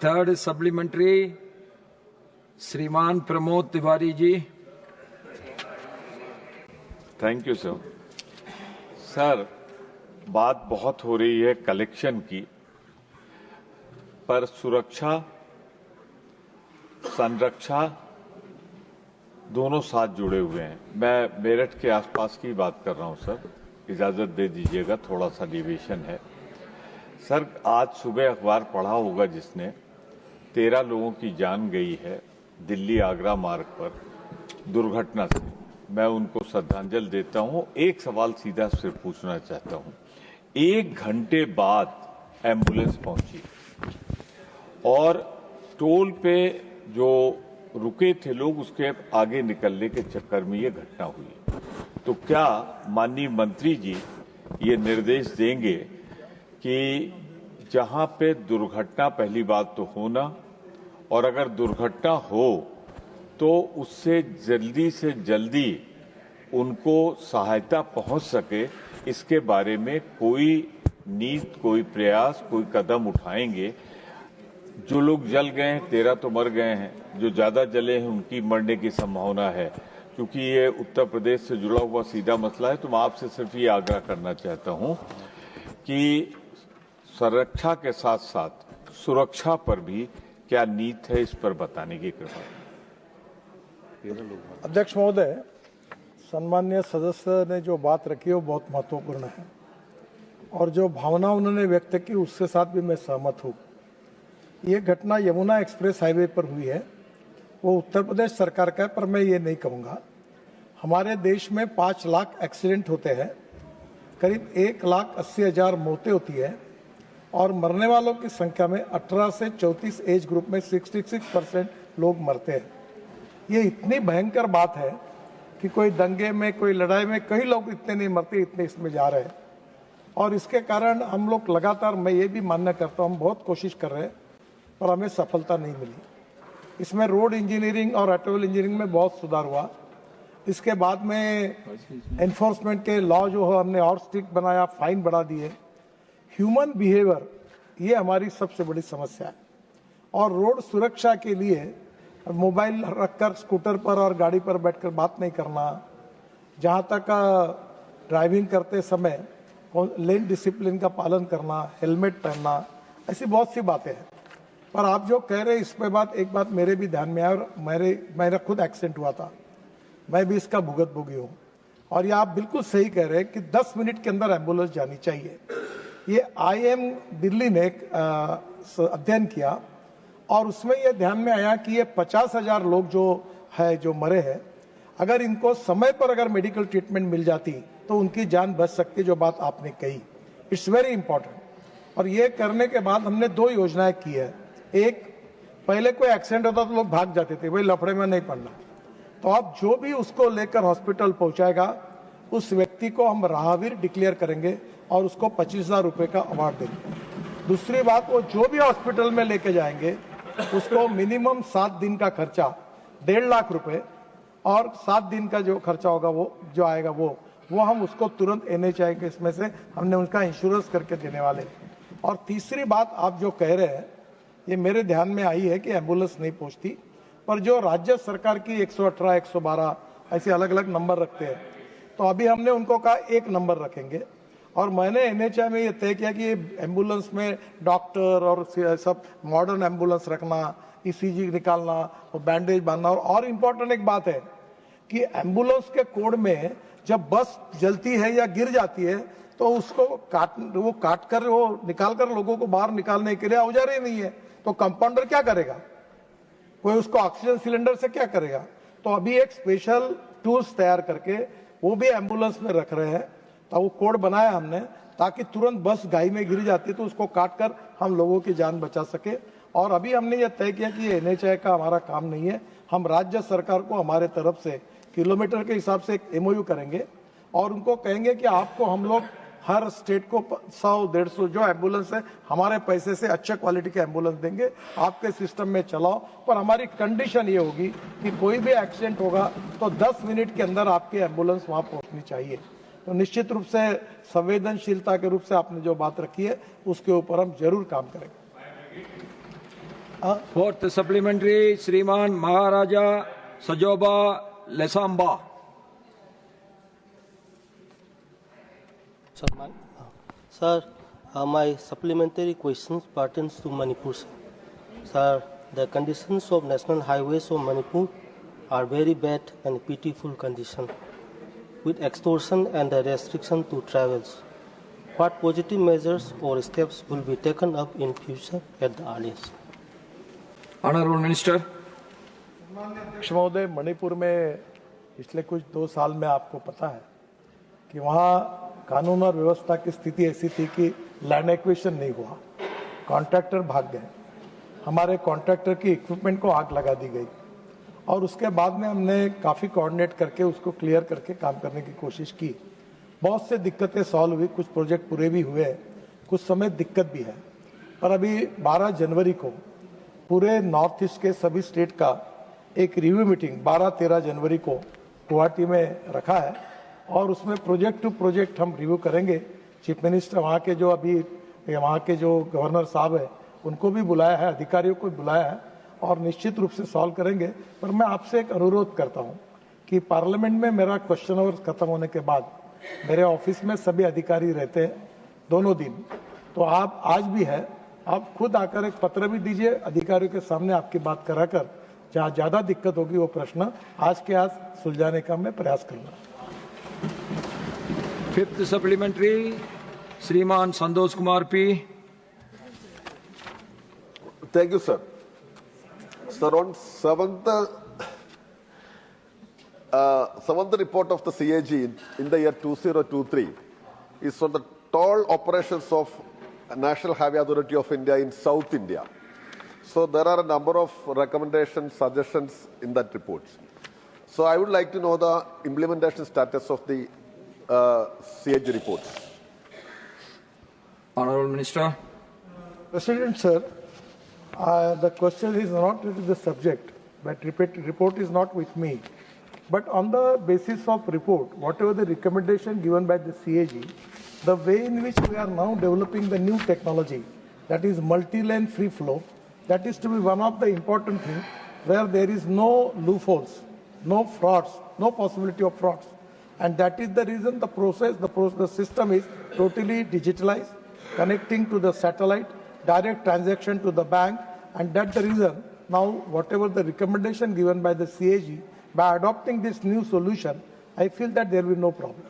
Third supplementary श्रीमान Pramod Tiwari ji. Thank you sir. Sir, बात बहुत हो रही है कलेक्शन की, पर सुरक्षा संरक्षा दोनों साथ जुड़े हुए हैं। मैं मेरठ के आसपास की बात कर रहा हूं सर, इजाजत दे दीजिएगा, थोड़ा सा डिविएशन है। सर, आज सुबह अखबार पढ़ा होगा जिसने, 13 लोगों की जान गई है दिल्ली आगरा मार्ग पर दुर्घटना से। मैं उनको श्रद्धांजलि देता हूं। एक सवाल सीधा सिर्फ पूछना चाहता हूं। 1 घंटे बाद एम्बुलेंस पहुंची और टोल पे जो रुके थे लोग, उसके आगे निकलने के चक्कर में ये घटना हुई। तो क्या माननीय मंत्री जी ये निर्देश देंगे कि जहां पे दुर्घटना, पहली बात तो होना, और अगर दुर्घटना हो तो उससे जल्दी से जल्दी उनको सहायता पहुंच सके, इसके बारे में कोई नीति, कोई प्रयास, कोई कदम उठाएंगे? जो लोग जल गए हैं, 13 तो मर गए हैं, जो ज्यादा जले हैं उनकी मरने की संभावना है। क्योंकि ये उत्तर प्रदेश से जुड़ा हुआ सीधा मसला है, तो मैं आपसे सिर्फ ये आग्रह करना चाहता हूं कि संरक्षा के साथ साथ सुरक्षा पर भी क्या नीति है, इस पर बताने की कृपा। अध्यक्ष महोदय, सम्मान्य सदस्य ने जो बात रखी है वो बहुत महत्वपूर्ण है, और जो भावना उन्होंने व्यक्त की उसके साथ भी मैं सहमत हूँ। ये घटना यमुना एक्सप्रेस हाईवे पर हुई है, वो उत्तर प्रदेश सरकार का है, पर मैं ये नहीं कहूँगा। हमारे देश में 5 लाख एक्सीडेंट होते हैं, करीब 1,80,000 मौतें होती है, और मरने वालों की संख्या में 18 से 34 एज ग्रुप में 66% लोग मरते हैं। ये इतनी भयंकर बात है कि कोई दंगे में, कोई लड़ाई में कई लोग इतने नहीं मरते, इतने इसमें जा रहे हैं। और इसके कारण हम लोग लगातार, मैं ये भी मान्य करता हूँ, हम बहुत कोशिश कर रहे हैं, पर हमें सफलता नहीं मिली। इसमें रोड इंजीनियरिंग और ऑटोमोबाइल इंजीनियरिंग में बहुत सुधार हुआ। इसके बाद में एनफोर्समेंट के लॉ जो है हमने और स्ट्रिक्ट बनाया, फाइन बढ़ा दिए। ह्यूमन बिहेवियर ये हमारी सबसे बड़ी समस्या है, और रोड सुरक्षा के लिए मोबाइल रखकर स्कूटर पर और गाड़ी पर बैठकर बात नहीं करना, जहाँ तक ड्राइविंग करते समय लेन डिसिप्लिन का पालन करना, हेलमेट पहनना, ऐसी बहुत सी बातें हैं। पर आप जो कह रहे हैं इस पे एक बात मेरे भी ध्यान में आया, और मेरा खुद एक्सीडेंट हुआ था, मैं भी इसका भुगतभोगी हूँ। और ये आप बिल्कुल सही कह रहे हैं कि 10 मिनट के अंदर एम्बुलेंस जानी चाहिए। ये IIM दिल्ली ने एक अध्ययन किया, और उसमें यह ध्यान में आया कि ये 50,000 लोग जो मरे हैं, अगर इनको समय पर अगर मेडिकल ट्रीटमेंट मिल जाती तो उनकी जान बच सकती, जो बात आपने कही। It's very important. और ये करने के बाद हमने 2 योजनाएं की है। एक, पहले कोई एक्सीडेंट होता तो लोग भाग जाते थे, वही लफड़े में नहीं पड़ना। तो अब जो भी उसको लेकर हॉस्पिटल पहुंचाएगा, उस व्यक्ति को हम राहवीर डिक्लेयर करेंगे और उसको 25,000 रुपए का अवार्ड देंगे। दूसरी बात, वो जो भी हॉस्पिटल में लेके जाएंगे उसको मिनिमम 7 दिन का खर्चा 1.5 लाख रुपए, और 7 दिन का जो खर्चा होगा जो आएगा वो हम उसको तुरंत NHI के इसमें से हमने उनका इंश्योरेंस करके देने वाले। और तीसरी बात आप जो कह रहे हैं, ये मेरे ध्यान में आई है कि एम्बुलेंस नहीं पहुंचती, पर जो राज्य सरकार की 118, 112 ऐसे अलग अलग नंबर रखते हैं, तो अभी हमने उनको कहा एक नंबर रखेंगे। और मैंने NHI में ये तय किया कि एम्बुलेंस में डॉक्टर और सब मॉडर्न एम्बुलेंस रखना, ECG निकालना, और बैंडेज बांधना। और इम्पोर्टेंट एक बात है कि एम्बुलेंस के कोड में जब बस जलती है या गिर जाती है तो उसको निकाल कर लोगों को बाहर निकालने के लिए औजार ही नहीं है, तो कंपाउंडर क्या करेगा? कोई उसको ऑक्सीजन सिलेंडर से क्या करेगा? तो अभी एक स्पेशल टूल्स तैयार करके वो भी एम्बुलेंस में रख रहे हैं। तो वो कोड बनाया हमने, ताकि तुरंत बस गाय में गिर जाती है तो उसको काटकर हम लोगों की जान बचा सके। और अभी हमने ये तय किया कि ये NHI का हमारा काम नहीं है, हम राज्य सरकार को हमारे तरफ से किलोमीटर के हिसाब से एक MOU करेंगे, और उनको कहेंगे कि आपको हम लोग हर स्टेट को 100-150 जो एम्बुलेंस है हमारे पैसे से अच्छे क्वालिटी के एम्बुलेंस देंगे, आपके सिस्टम में चलाओ। पर हमारी कंडीशन ये होगी कि कोई भी एक्सीडेंट होगा तो 10 मिनट के अंदर आपकी एम्बुलेंस वहां पहुंचनी चाहिए। तो निश्चित रूप से संवेदनशीलता के रूप से आपने जो बात रखी है उसके ऊपर हम जरूर काम करेंगे। Fourth supplementary, Sriman Maharaja Sajoba Lesamba. Sir, my supplementary questions pertains to Manipur, sir. Sir, the conditions of national highways of Manipur are very bad and pitiful condition, with extortion and the restriction to travels. What positive measures or steps will be taken up in future at the earliest? Honorable Minister. अध्यक्ष महोदय, मणिपुर में पिछले कुछ 2 साल में आपको पता है कि वहाँ कानून और व्यवस्था की स्थिति ऐसी थी कि लैंड एक्विजिशन नहीं हुआ, कॉन्ट्रैक्टर भाग गए, हमारे कॉन्ट्रैक्टर की इक्विपमेंट को आग लगा दी गई और उसके बाद में हमने काफ़ी कोऑर्डिनेट करके उसको क्लियर करके काम करने की कोशिश की। बहुत से दिक्कतें सॉल्व हुई, कुछ प्रोजेक्ट पूरे भी हुए, कुछ समय दिक्कत भी है। पर अभी 12 जनवरी को पूरे नॉर्थ ईस्ट के सभी स्टेट का एक रिव्यू मीटिंग 12-13 जनवरी को गुवाहाटी में रखा है और उसमें प्रोजेक्ट टू प्रोजेक्ट हम रिव्यू करेंगे। चीफ मिनिस्टर वहाँ के जो अभी वहाँ के जो गवर्नर साहब है उनको भी बुलाया है, अधिकारियों को भी बुलाया है और निश्चित रूप से सॉल्व करेंगे। पर मैं आपसे एक अनुरोध करता हूँ कि पार्लियामेंट में मेरा क्वेश्चन आवर खत्म होने के बाद मेरे ऑफिस में सभी अधिकारी रहते हैं दोनों दिन, तो आप आज भी है, आप खुद आकर एक पत्र भी दीजिए अधिकारियों के सामने, आपकी बात कराकर जहाँ ज्यादा दिक्कत होगी वो प्रश्न आज के आज सुलझाने का मैं प्रयास करूंगा। Fifth supplementary, Sriman Santosh Kumar P. Thank you, sir. Sir, on seventh report of the CAG in the year 2023 is on the toll operations of National Highway Authority of India in South India. So there are a number of recommendations, suggestions in that report. So I would like to know the implementation status of the CAG reports. Honorable Minister. President, sir, the question is not related to the subject, but report is not with me. But on the basis of report, whatever the recommendation given by the CAG, the way in which we are now developing the new technology, that is multi-lane free flow, that is to be one of the important things where there is no loopholes, no frauds, no possibility of frauds. And that is the reason the system is totally digitalized, connecting to the satellite, direct transaction to the bank, and that's the reason now whatever the recommendation given by the CAG, by adopting this new solution, I feel that there will be no problem.